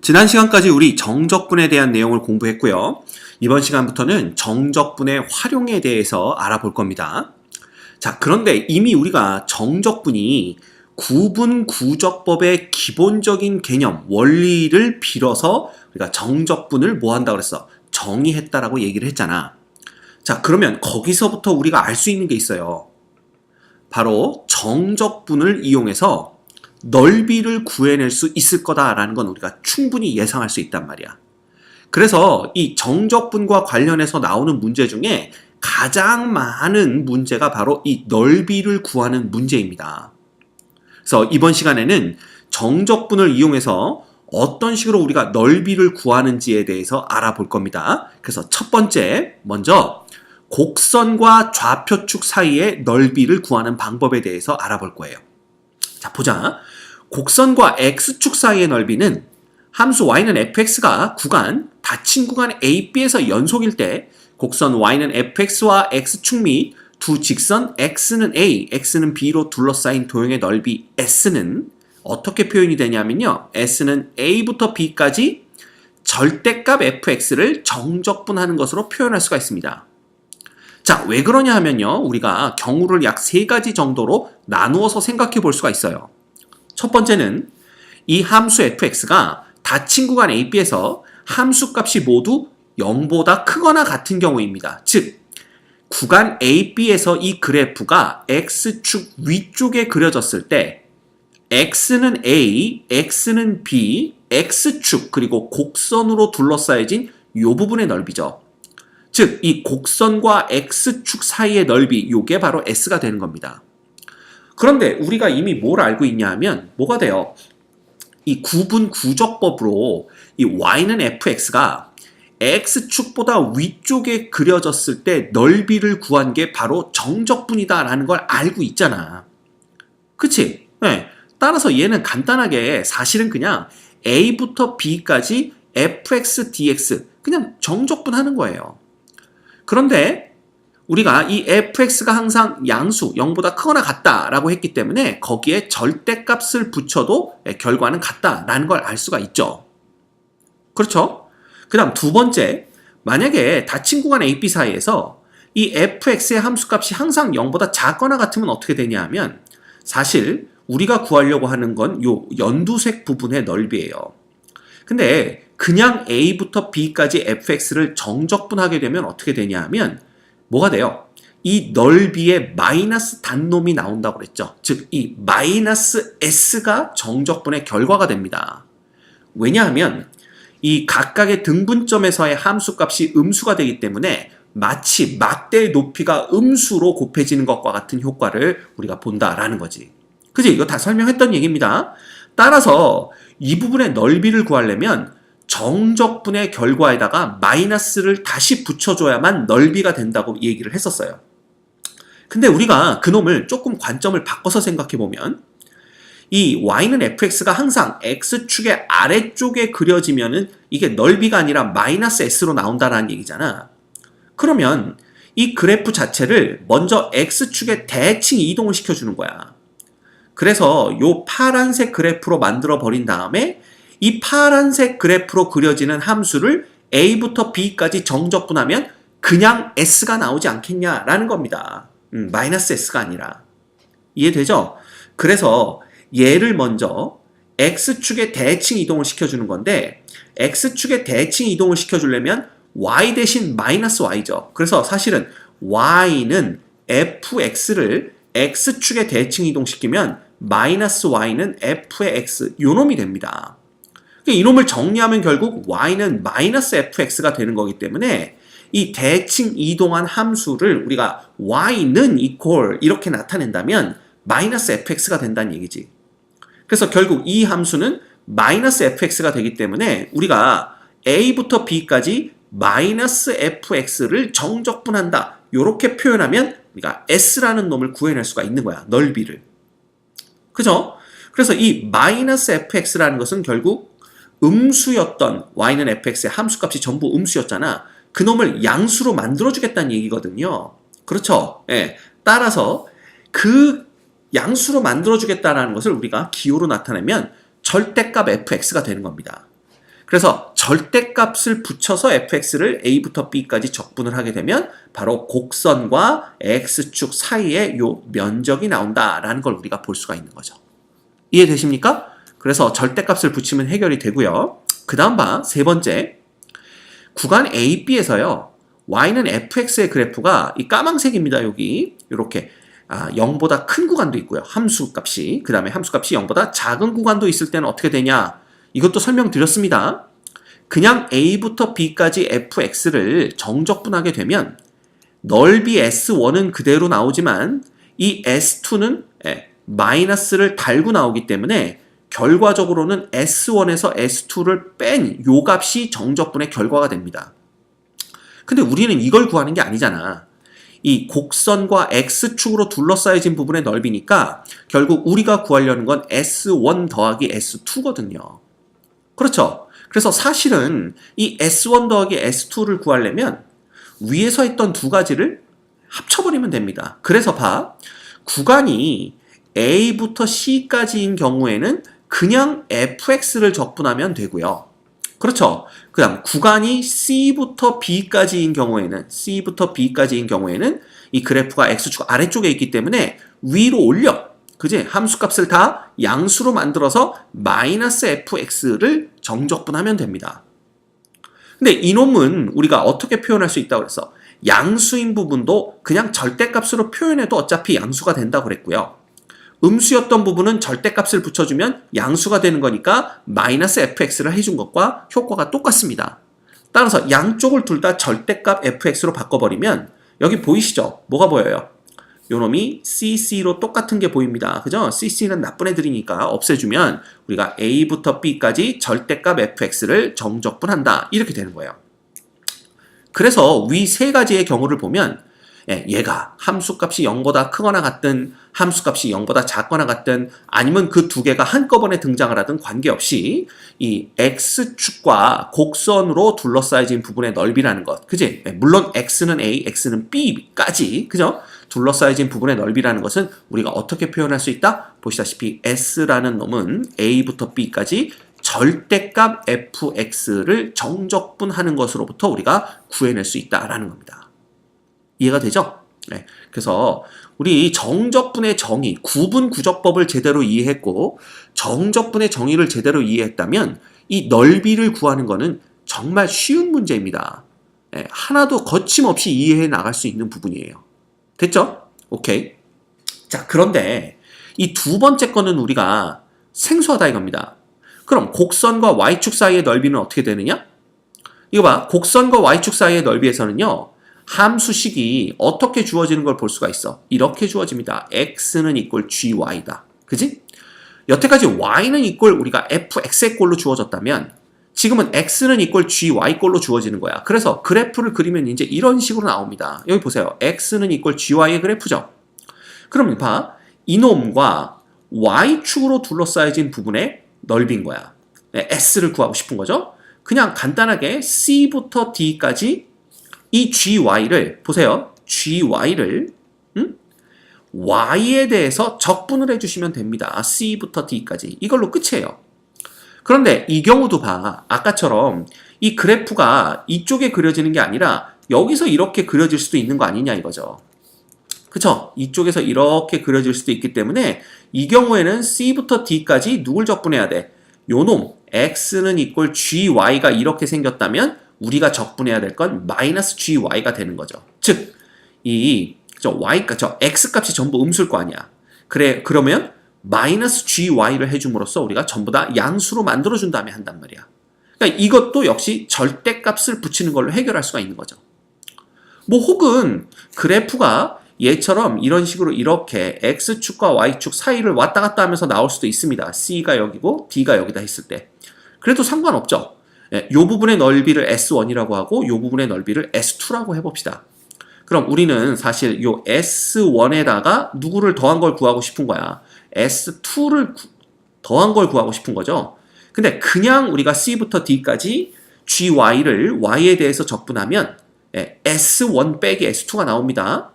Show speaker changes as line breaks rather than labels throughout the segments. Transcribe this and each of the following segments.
지난 시간까지 우리 정적분에 대한 내용을 공부했고요. 이번 시간부터는 정적분의 활용에 대해서 알아볼 겁니다. 자, 그런데 이미 우리가 정적분이 구분구적법의 기본적인 개념, 원리를 빌어서 우리가 정적분을 뭐 한다고 그랬어? 정의했다라고 얘기를 했잖아. 자, 그러면 거기서부터 우리가 알 수 있는 게 있어요. 바로 정적분을 이용해서 넓이를 구해낼 수 있을 거다라는 건 우리가 충분히 예상할 수 있단 말이야. 그래서 이 정적분과 관련해서 나오는 문제 중에 가장 많은 문제가 바로 이 넓이를 구하는 문제입니다. 그래서 이번 시간에는 정적분을 이용해서 어떤 식으로 우리가 넓이를 구하는지에 대해서 알아볼 겁니다. 그래서 첫 번째, 먼저 곡선과 좌표축 사이의 넓이를 구하는 방법에 대해서 알아볼 거예요. 자, 보자. 곡선과 x축 사이의 넓이는 함수 y는 fx가 구간, 닫힌 구간 AB에서 연속일 때 곡선 y는 fx와 x축 및 두 직선 x는 a, x는 b로 둘러싸인 도형의 넓이 s는 어떻게 표현이 되냐면요. s는 a부터 b까지 절대값 fx를 정적분하는 것으로 표현할 수가 있습니다. 자, 왜 그러냐 하면요. 우리가 경우를 약 3가지 정도로 나누어서 생각해 볼 수가 있어요. 첫 번째는 이 함수 fx가 닫힌 구간 AB에서 함수값이 모두 0보다 크거나 같은 경우입니다. 즉, 구간 AB에서 이 그래프가 x축 위쪽에 그려졌을 때 x는 A, x는 B, x축 그리고 곡선으로 둘러싸여진 이 부분의 넓이죠. 즉, 이 곡선과 x축 사이의 넓이, 이게 바로 s가 되는 겁니다. 그런데 우리가 이미 뭘 알고 있냐 하면 뭐가 돼요? 이 구분구적법으로 이 y는 fx가 x축보다 위쪽에 그려졌을 때 넓이를 구한 게 바로 정적분이다라는 걸 알고 있잖아. 그치? 네. 따라서 얘는 간단하게 사실은 그냥 a부터 b까지 fx dx 그냥 정적분하는 거예요. 그런데 우리가 이 fx가 항상 양수 0보다 크거나 같다라고 했기 때문에 거기에 절대값을 붙여도 결과는 같다라는 걸 알 수가 있죠. 그렇죠? 그 다음 두 번째, 만약에 닫힌 구간 AB 사이에서 이 fx의 함수값이 항상 0보다 작거나 같으면 어떻게 되냐 하면 사실 우리가 구하려고 하는 건 요 연두색 부분의 넓이에요. 근데 그냥 a부터 b까지 fx를 정적분하게 되면 어떻게 되냐 하면 뭐가 돼요? 이 넓이에 마이너스 단놈이 나온다고 그랬죠. 즉, 이 마이너스 s가 정적분의 결과가 됩니다. 왜냐하면 이 각각의 등분점에서의 함수값이 음수가 되기 때문에 마치 막대의 높이가 음수로 곱해지는 것과 같은 효과를 우리가 본다라는 거지. 그치? 이거 다 설명했던 얘기입니다. 따라서 이 부분의 넓이를 구하려면 정적분의 결과에다가 마이너스를 다시 붙여줘야만 넓이가 된다고 얘기를 했었어요. 근데 우리가 그놈을 조금 관점을 바꿔서 생각해보면 이 y는 fx가 항상 x축의 아래쪽에 그려지면은 이게 넓이가 아니라 마이너스 s로 나온다는 얘기잖아. 그러면 이 그래프 자체를 먼저 x축에 대칭 이동을 시켜주는 거야. 그래서 요 파란색 그래프로 만들어 버린 다음에 이 파란색 그래프로 그려지는 함수를 a부터 b까지 정적분하면 그냥 s가 나오지 않겠냐라는 겁니다. 마이너스 s가 아니라. 이해되죠? 그래서 얘를 먼저 x축에 대칭 이동을 시켜주는 건데 x축에 대칭 이동을 시켜주려면 y 대신 마이너스 y죠. 그래서 사실은 y는 fx를 x축에 대칭 이동시키면 마이너스 y는 f의 x 요 놈이 됩니다. 이놈을 정리하면 결국 y는 마이너스 fx가 되는 거기 때문에 이 대칭 이동한 함수를 우리가 y는 equal 이렇게 나타낸다면 마이너스 fx가 된다는 얘기지. 그래서 결국 이 함수는 마이너스 fx가 되기 때문에 우리가 a부터 b까지 마이너스 fx를 정적분한다. 이렇게 표현하면 우리가 s라는 놈을 구해낼 수가 있는 거야. 넓이를. 그죠? 그래서 이 마이너스 fx라는 것은 결국 음수였던 y는 fx의 함수값이 전부 음수였잖아. 그놈을 양수로 만들어주겠다는 얘기거든요. 그렇죠? 예. 따라서 그 양수로 만들어주겠다는 것을 우리가 기호로 나타내면 절대값 fx가 되는 겁니다. 그래서 절대값을 붙여서 fx를 a부터 b까지 적분을 하게 되면 바로 곡선과 x축 사이에 요 면적이 나온다라는 걸 우리가 볼 수가 있는 거죠. 이해되십니까? 그래서 절대값을 붙이면 해결이 되고요. 그 다음 봐, 세 번째. 구간 A, B에서요. y는 fx의 그래프가 이 까망색입니다. 여기 이렇게 0보다 큰 구간도 있고요. 함수값이. 그 다음에 함수값이 0보다 작은 구간도 있을 때는 어떻게 되냐? 이것도 설명드렸습니다. 그냥 A부터 B까지 fx를 정적분하게 되면 넓이 S1은 그대로 나오지만 이 S2는 마이너스를 달고 나오기 때문에 결과적으로는 S1에서 S2를 뺀 요 값이 정적분의 결과가 됩니다. 근데 우리는 이걸 구하는 게 아니잖아. 이 곡선과 X축으로 둘러싸여진 부분의 넓이니까 결국 우리가 구하려는 건 S1 더하기 S2거든요. 그렇죠? 그래서 사실은 이 S1 더하기 S2를 구하려면 위에서 했던 두 가지를 합쳐버리면 됩니다. 그래서 봐. 구간이 A부터 C까지인 경우에는 그냥 fx를 적분하면 되고요. 그렇죠? 그 다음 구간이 C부터 B까지인 경우에는 이 그래프가 X축 아래쪽에 있기 때문에 위로 올려. 그지? 함수값을 다 양수로 만들어서 마이너스 fx를 정적분하면 됩니다. 근데 이놈은 우리가 어떻게 표현할 수 있다고 그랬어? 양수인 부분도 그냥 절대값으로 표현해도 어차피 양수가 된다고 그랬고요. 음수였던 부분은 절대값을 붙여주면 양수가 되는 거니까 마이너스 fx를 해준 것과 효과가 똑같습니다. 따라서 양쪽을 둘 다 절대값 fx로 바꿔버리면 여기 보이시죠? 뭐가 보여요? 요놈이 cc로 똑같은 게 보입니다. 그죠? cc는 나쁜 애들이니까 없애주면 우리가 a부터 b까지 절대값 fx를 정적분한다. 이렇게 되는 거예요. 그래서 위 세 가지의 경우를 보면 얘가 함수값이 0보다 크거나 같든 함수값이 0보다 작거나 같든 아니면 그 두 개가 한꺼번에 등장을 하든 관계없이 이 x축과 곡선으로 둘러싸여진 부분의 넓이라는 것. 그지? 물론 x는 a, x는 b까지 그죠? 둘러싸여진 부분의 넓이라는 것은 우리가 어떻게 표현할 수 있다? 보시다시피 s라는 놈은 a부터 b까지 절대값 fx를 정적분하는 것으로부터 우리가 구해낼 수 있다라는 겁니다. 이해가 되죠? 네. 그래서 우리 정적분의 정의, 구분구적법을 제대로 이해했고 정적분의 정의를 제대로 이해했다면 이 넓이를 구하는 것은 정말 쉬운 문제입니다. 네. 하나도 거침없이 이해해 나갈 수 있는 부분이에요. 됐죠? 오케이. 자, 그런데 이 두 번째 거는 우리가 생소하다 이겁니다. 그럼 곡선과 y축 사이의 넓이는 어떻게 되느냐? 이거 봐. 곡선과 y축 사이의 넓이에서는요. 함수식이 어떻게 주어지는 걸 볼 수가 있어. 이렇게 주어집니다. x는 equal gy다. 그지? 여태까지 y는 equal 우리가 fx의 꼴로 주어졌다면 지금은 x는 equal gy 꼴로 주어지는 거야. 그래서 그래프를 그리면 이제 이런 식으로 나옵니다. 여기 보세요. x는 equal gy의 그래프죠. 그럼 봐. 이놈과 y축으로 둘러싸여진 부분의 넓이인 거야. s를 구하고 싶은 거죠. 그냥 간단하게 c부터 d까지 이 gy를 보세요. gy를 y에 대해서 적분을 해주시면 됩니다. c부터 d까지. 이걸로 끝이에요. 그런데 이 경우도 봐. 아까처럼 이 그래프가 이쪽에 그려지는 게 아니라 여기서 이렇게 그려질 수도 있는 거 아니냐 이거죠. 그쵸? 이쪽에서 이렇게 그려질 수도 있기 때문에 이 경우에는 c부터 d까지 누굴 적분해야 돼? 요놈 x는 equal gy가 이렇게 생겼다면 우리가 적분해야 될 건 마이너스 gy가 되는 거죠. 즉, x값이 전부 음수일 거 아니야. 그러면 마이너스 gy를 해줌으로써 우리가 전부 다 양수로 만들어준 다음에 한단 말이야. 그러니까 이것도 역시 절대값을 붙이는 걸로 해결할 수가 있는 거죠. 뭐 혹은 그래프가 얘처럼 이런 식으로 이렇게 x축과 y축 사이를 왔다 갔다 하면서 나올 수도 있습니다. c가 여기고 d가 여기다 했을 때. 그래도 상관없죠. 이 부분의 넓이를 S1이라고 하고 이 부분의 넓이를 S2라고 해봅시다. 그럼 우리는 사실 이 S1에다가 누구를 더한 걸 구하고 싶은 거야. S2를 더한 걸 구하고 싶은 거죠. 근데 그냥 우리가 C부터 D까지 GY를 Y에 대해서 적분하면 S1 빼기 S2가 나옵니다.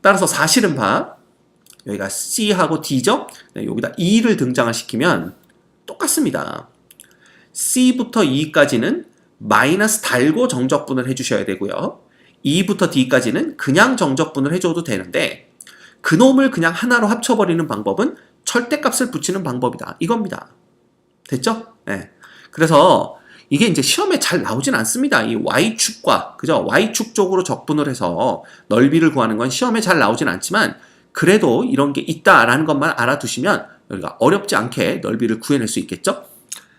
따라서 사실은 봐. 여기가 C하고 D죠? 여기다 2를 등장을 시키면 똑같습니다. C부터 E까지는 마이너스 달고 정적분을 해주셔야 되고요. E부터 D까지는 그냥 정적분을 해줘도 되는데 그놈을 그냥 하나로 합쳐버리는 방법은 절대값을 붙이는 방법이다. 이겁니다. 됐죠? 네. 그래서 이게 이제 시험에 잘 나오진 않습니다. 이 Y축과, 그죠? Y축 쪽으로 적분을 해서 넓이를 구하는 건 시험에 잘 나오진 않지만 그래도 이런 게 있다라는 것만 알아두시면 우리가 어렵지 않게 넓이를 구해낼 수 있겠죠?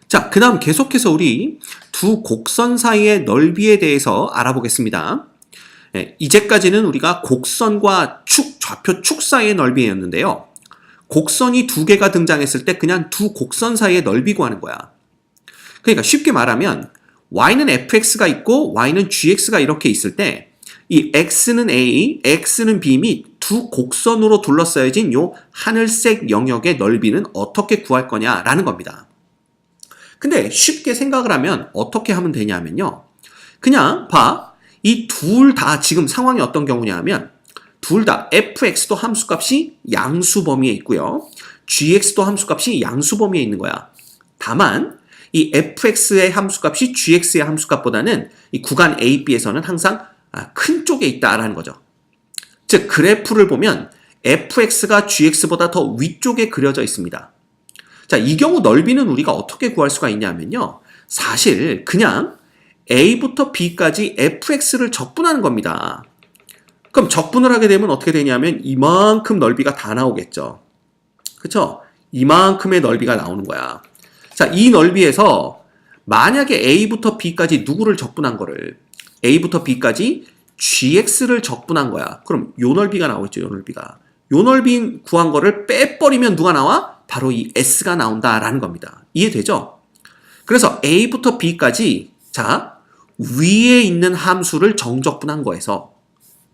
자, 그 다음 계속해서 우리 두 곡선 사이의 넓이에 대해서 알아보겠습니다. 네, 이제까지는 우리가 곡선과 축, 좌표 축 사이의 넓이였는데요. 곡선이 두 개가 등장했을 때 그냥 두 곡선 사이의 넓이 구하는 거야. 그러니까 쉽게 말하면 y는 fx가 있고 y는 gx가 이렇게 있을 때 이 x는 a, x는 b 및 두 곡선으로 둘러싸여진 요 하늘색 영역의 넓이는 어떻게 구할 거냐라는 겁니다. 근데 쉽게 생각을 하면 어떻게 하면 되냐면요. 그냥 봐. 이 둘 다 지금 상황이 어떤 경우냐 하면 둘 다 fx도 함수값이 양수 범위에 있고요. gx도 함수값이 양수 범위에 있는 거야. 다만 이 fx의 함수값이 gx의 함수값보다는 이 구간 a, b에서는 항상 큰 쪽에 있다라는 거죠. 즉 그래프를 보면 fx가 gx보다 더 위쪽에 그려져 있습니다. 자, 이 경우 넓이는 우리가 어떻게 구할 수가 있냐면요. 사실 그냥 a부터 b까지 fx를 적분하는 겁니다. 그럼 적분을 하게 되면 어떻게 되냐면 이만큼 넓이가 다 나오겠죠. 그쵸? 이만큼의 넓이가 나오는 거야. 자, 이 넓이에서 만약에 a부터 b까지 누구를 적분한 거를 a부터 b까지 gx를 적분한 거야. 그럼 요 넓이가 나오겠죠. 요 넓이가. 요 넓이 구한 거를 빼버리면 누가 나와? 바로 이 s가 나온다라는 겁니다. 이해되죠? 그래서 a부터 b까지 자 위에 있는 함수를 정적분한 거에서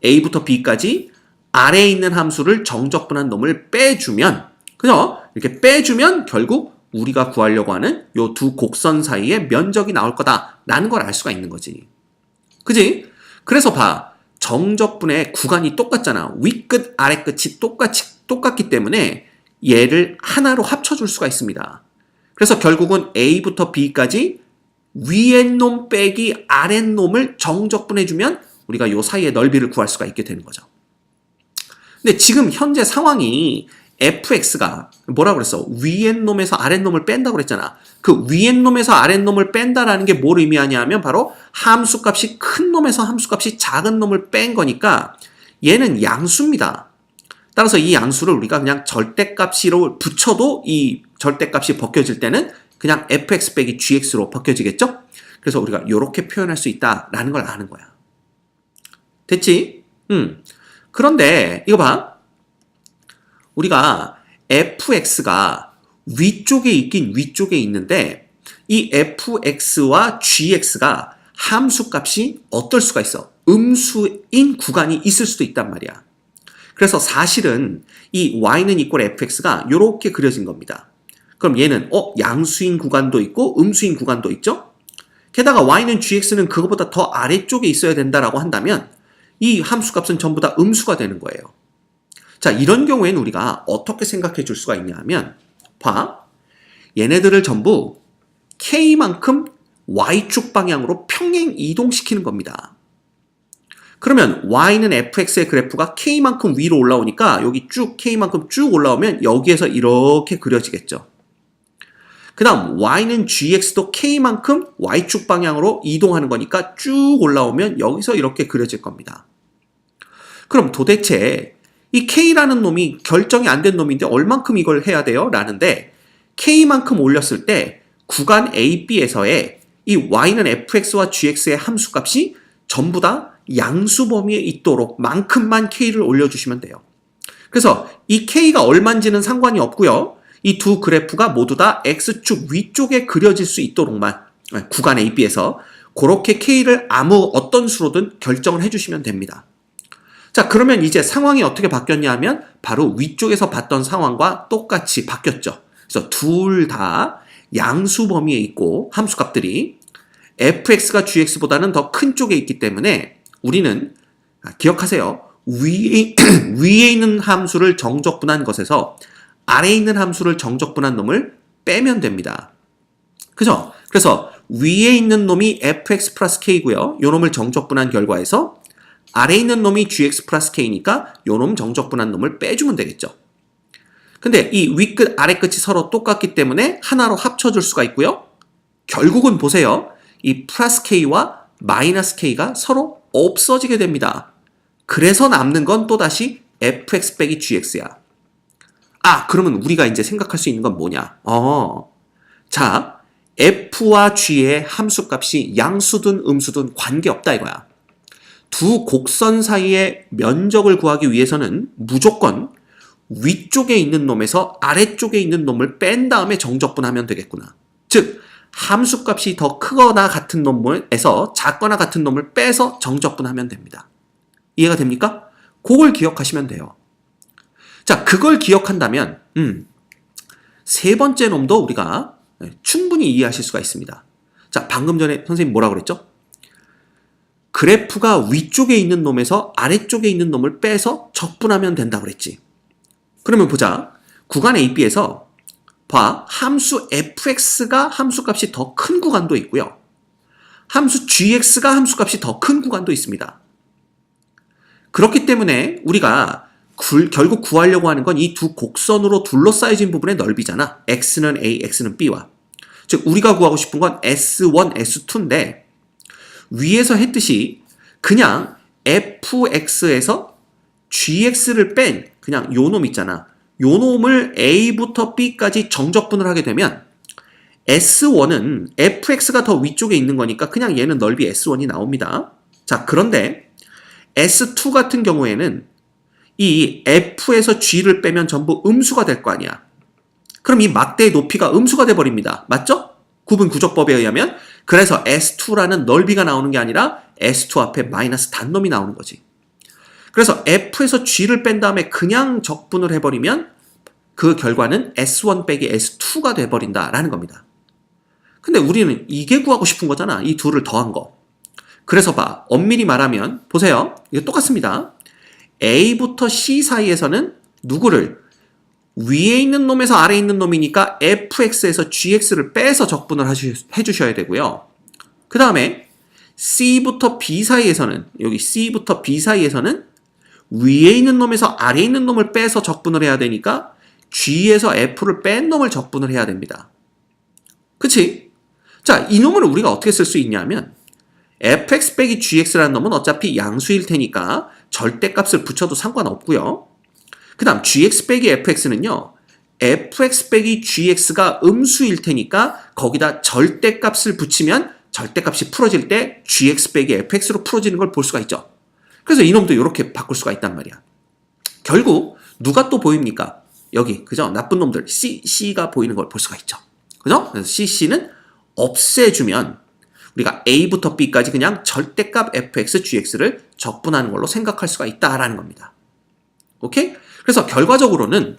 a부터 b까지 아래에 있는 함수를 정적분한 놈을 빼주면 그죠? 이렇게 빼주면 결국 우리가 구하려고 하는 요 두 곡선 사이의 면적이 나올 거다라는 걸 알 수가 있는 거지. 그지? 그래서 봐. 정적분의 구간이 똑같잖아. 윗끝, 아래끝이 똑같기 때문에 얘를 하나로 합쳐줄 수가 있습니다. 그래서 결국은 A부터 B까지 위에 놈 빼기 아래 놈을 정적분해주면 우리가 요 사이의 넓이를 구할 수가 있게 되는 거죠. 근데 지금 현재 상황이 fx가 뭐라고 그랬어? 위에 놈에서 아래 놈을 뺀다고 그랬잖아. 그 위에 놈에서 아래 놈을 뺀다라는 게 뭘 의미하냐 하면 바로 함수값이 큰 놈에서 함수값이 작은 놈을 뺀 거니까 얘는 양수입니다. 따라서 이 양수를 우리가 그냥 절대값으로 붙여도 이 절대값이 벗겨질 때는 그냥 fx 빼기 gx로 벗겨지겠죠? 그래서 우리가 이렇게 표현할 수 있다라는 걸 아는 거야. 됐지? 그런데 이거 봐. 우리가 fx가 위쪽에 있긴 위쪽에 있는데 이 fx와 gx가 함수값이 어떨 수가 있어? 음수인 구간이 있을 수도 있단 말이야. 그래서 사실은 이 y는 이꼴 fx가 이렇게 그려진 겁니다. 그럼 얘는 양수인 구간도 있고 음수인 구간도 있죠? 게다가 y는 gx는 그거보다 더 아래쪽에 있어야 된다라고 한다면 이 함수값은 전부 다 음수가 되는 거예요. 자, 이런 경우에는 우리가 어떻게 생각해 줄 수가 있냐 하면 봐. 얘네들을 전부 k만큼 y축 방향으로 평행 이동시키는 겁니다. 그러면 y는 fx의 그래프가 k만큼 위로 올라오니까 여기 쭉 k만큼 쭉 올라오면 여기에서 이렇게 그려지겠죠. 그 다음 y는 gx도 k만큼 y축 방향으로 이동하는 거니까 쭉 올라오면 여기서 이렇게 그려질 겁니다. 그럼 도대체 이 k라는 놈이 결정이 안 된 놈인데 얼만큼 이걸 해야 돼요? 라는데 k만큼 올렸을 때 구간 A, B에서의 이 y는 fx와 gx의 함수값이 전부 다 양수 범위에 있도록 만큼만 k를 올려주시면 돼요. 그래서 이 k가 얼마인지는 상관이 없고요. 이 두 그래프가 모두 다 x축 위쪽에 그려질 수 있도록만 구간 A, B에서 그렇게 k를 아무 어떤 수로든 결정을 해주시면 됩니다. 자, 그러면 이제 상황이 어떻게 바뀌었냐 하면 바로 위쪽에서 봤던 상황과 똑같이 바뀌었죠. 그래서 둘 다 양수 범위에 있고 함수값들이 fx가 gx보다는 더 큰 쪽에 있기 때문에 우리는 기억하세요. 위에 있는 함수를 정적분한 것에서 아래에 있는 함수를 정적분한 놈을 빼면 됩니다. 그죠? 그래서 위에 있는 놈이 fx 플러스 k고요. 요 놈을 정적분한 결과에서 아래에 있는 놈이 gx 플러스 k니까 요 놈 정적분한 놈을 빼주면 되겠죠. 근데 이 윗끝 아래끝이 서로 똑같기 때문에 하나로 합쳐줄 수가 있고요. 결국은 보세요. 이 플러스 k와 마이너스 k가 서로 없어지게 됩니다. 그래서 남는 건 또다시 fx 빼기 gx야. 아, 그러면 우리가 이제 생각할 수 있는 건 뭐냐? 자, f와 g의 함수값이 양수든 음수든 관계없다 이거야. 두 곡선 사이의 면적을 구하기 위해서는 무조건 위쪽에 있는 놈에서 아래쪽에 있는 놈을 뺀 다음에 정적분하면 되겠구나. 즉, 함수값이 더 크거나 같은 놈에서 작거나 같은 놈을 빼서 정적분하면 됩니다. 이해가 됩니까? 그걸 기억하시면 돼요. 자, 그걸 기억한다면 세 번째 놈도 우리가 충분히 이해하실 수가 있습니다. 자, 방금 전에 선생님 뭐라고 그랬죠? 그래프가 위쪽에 있는 놈에서 아래쪽에 있는 놈을 빼서 적분하면 된다고 그랬지. 그러면 보자. 구간 AB에서 봐. 함수 fx가 함수값이 더 큰 구간도 있고요. 함수 gx가 함수값이 더 큰 구간도 있습니다. 그렇기 때문에 우리가 결국 구하려고 하는 건 이 두 곡선으로 둘러싸여진 부분의 넓이잖아. x는 a, x는 b와. 즉 우리가 구하고 싶은 건 s1, s2인데 위에서 했듯이 그냥 fx에서 gx를 뺀 그냥 요 놈 있잖아. 요 놈을 a부터 b까지 정적분을 하게 되면 s1은 fx가 더 위쪽에 있는 거니까 그냥 얘는 넓이 s1이 나옵니다. 자, 그런데 s2 같은 경우에는 이 f에서 g를 빼면 전부 음수가 될 거 아니야. 그럼 이 막대의 높이가 음수가 돼버립니다. 맞죠? 구분 구조법에 의하면. 그래서 s2라는 넓이가 나오는 게 아니라 s2 앞에 마이너스 단놈이 나오는 거지. 그래서 f에서 g를 뺀 다음에 그냥 적분을 해버리면 그 결과는 s1 빼기 s2가 돼버린다라는 겁니다. 근데 우리는 이게 구하고 싶은 거잖아. 이 둘을 더한 거. 그래서 봐. 엄밀히 말하면 보세요. 이거 똑같습니다. A부터 C 사이에서는 누구를 위에 있는 놈에서 아래에 있는 놈이니까 fx에서 gx를 빼서 적분을 해주셔야 되고요. 그 다음에 C부터 B 사이에서는 여기 C부터 B 사이에서는 위에 있는 놈에서 아래에 있는 놈을 빼서 적분을 해야 되니까 G에서 F를 뺀 놈을 적분을 해야 됩니다. 그치? 자, 이 놈을 우리가 어떻게 쓸 수 있냐면 fx 빼기 gx라는 놈은 어차피 양수일 테니까 절대값을 붙여도 상관없고요. 그 다음 gx 빼기 fx는요. fx 빼기 gx가 음수일 테니까 거기다 절대값을 붙이면 절대값이 풀어질 때 gx 빼기 fx로 풀어지는 걸 볼 수가 있죠. 그래서 이놈도 이렇게 바꿀 수가 있단 말이야. 결국 누가 또 보입니까? 여기 그죠? 나쁜 놈들 C가 보이는 걸 볼 수가 있죠. 그죠? 그래서 C는 없애주면 우리가 A부터 B까지 그냥 절대값 fx, gx를 적분하는 걸로 생각할 수가 있다라는 겁니다. 오케이? 그래서 결과적으로는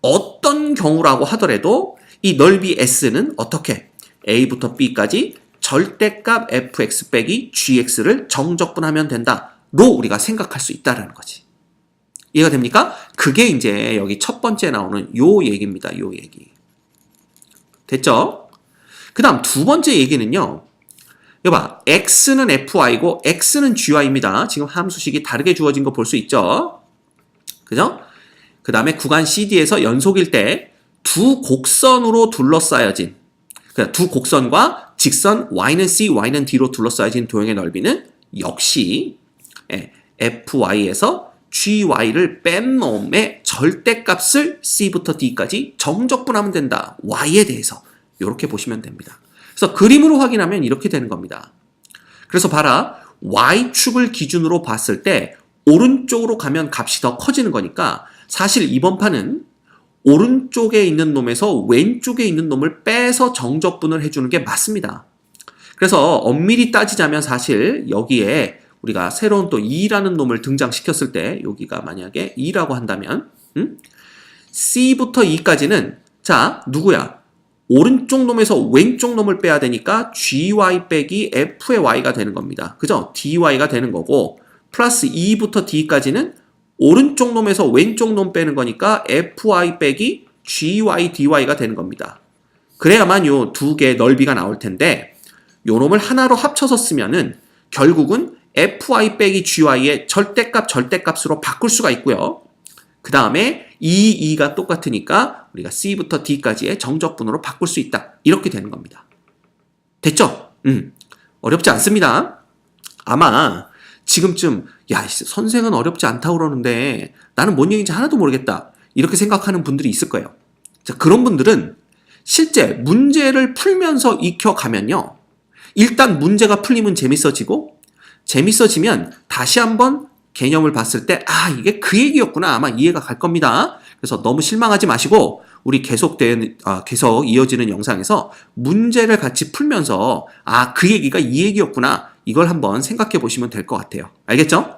어떤 경우라고 하더라도 이 넓이 S는 어떻게 A부터 B까지 절대값 fx 빼기 gx를 정적분하면 된다로 우리가 생각할 수 있다라는 거지. 이해가 됩니까? 그게 이제 여기 첫 번째 나오는 요 얘기입니다. 요 얘기. 됐죠? 그 다음 두 번째 얘기는요. 여봐, x는 fy고 x는 gy입니다. 지금 함수식이 다르게 주어진 거 볼 수 있죠? 그죠? 그 다음에 구간 CD에서 연속일 때 두 곡선으로 둘러싸여진 두 곡선과 직선 y는 c, y는 d로 둘러싸여진 도형의 넓이는 역시 fy에서 gy를 뺀 놈의 절대값을 c부터 d까지 정적분하면 된다. y에 대해서 이렇게 보시면 됩니다. 그래서 그림으로 확인하면 이렇게 되는 겁니다. 그래서 봐라. y축을 기준으로 봤을 때 오른쪽으로 가면 값이 더 커지는 거니까 사실 이번 판은 오른쪽에 있는 놈에서 왼쪽에 있는 놈을 빼서 정적분을 해주는 게 맞습니다. 그래서 엄밀히 따지자면 사실 여기에 우리가 새로운 또 2라는 놈을 등장시켰을 때 여기가 만약에 2라고 한다면 C부터 2까지는 자 누구야? 오른쪽 놈에서 왼쪽 놈을 빼야 되니까 gy 빼기 f의 y가 되는 겁니다. 그죠? dy가 되는 거고 플러스 2부터 d까지는 오른쪽 놈에서 왼쪽 놈 빼는 거니까 fy 빼기 gy dy가 되는 겁니다. 그래야만 요 두 개의 넓이가 나올 텐데 요놈을 하나로 합쳐서 쓰면은 결국은 fy 빼기 gy의 절대값으로 바꿀 수가 있고요. 그 다음에 2가 똑같으니까 우리가 c부터 d까지의 정적분으로 바꿀 수 있다. 이렇게 되는 겁니다. 됐죠? 어렵지 않습니다. 아마 지금쯤 야 선생은 어렵지 않다고 그러는데 나는 뭔 얘기인지 하나도 모르겠다. 이렇게 생각하는 분들이 있을 거예요. 자, 그런 분들은 실제 문제를 풀면서 익혀가면요. 일단 문제가 풀리면 재밌어지면 다시 한번 개념을 봤을 때 이게 그 얘기였구나 아마 이해가 갈 겁니다. 그래서 너무 실망하지 마시고 우리 계속 이어지는 영상에서 문제를 같이 풀면서 그 얘기가 이 얘기였구나 이걸 한번 생각해 보시면 될 것 같아요. 알겠죠?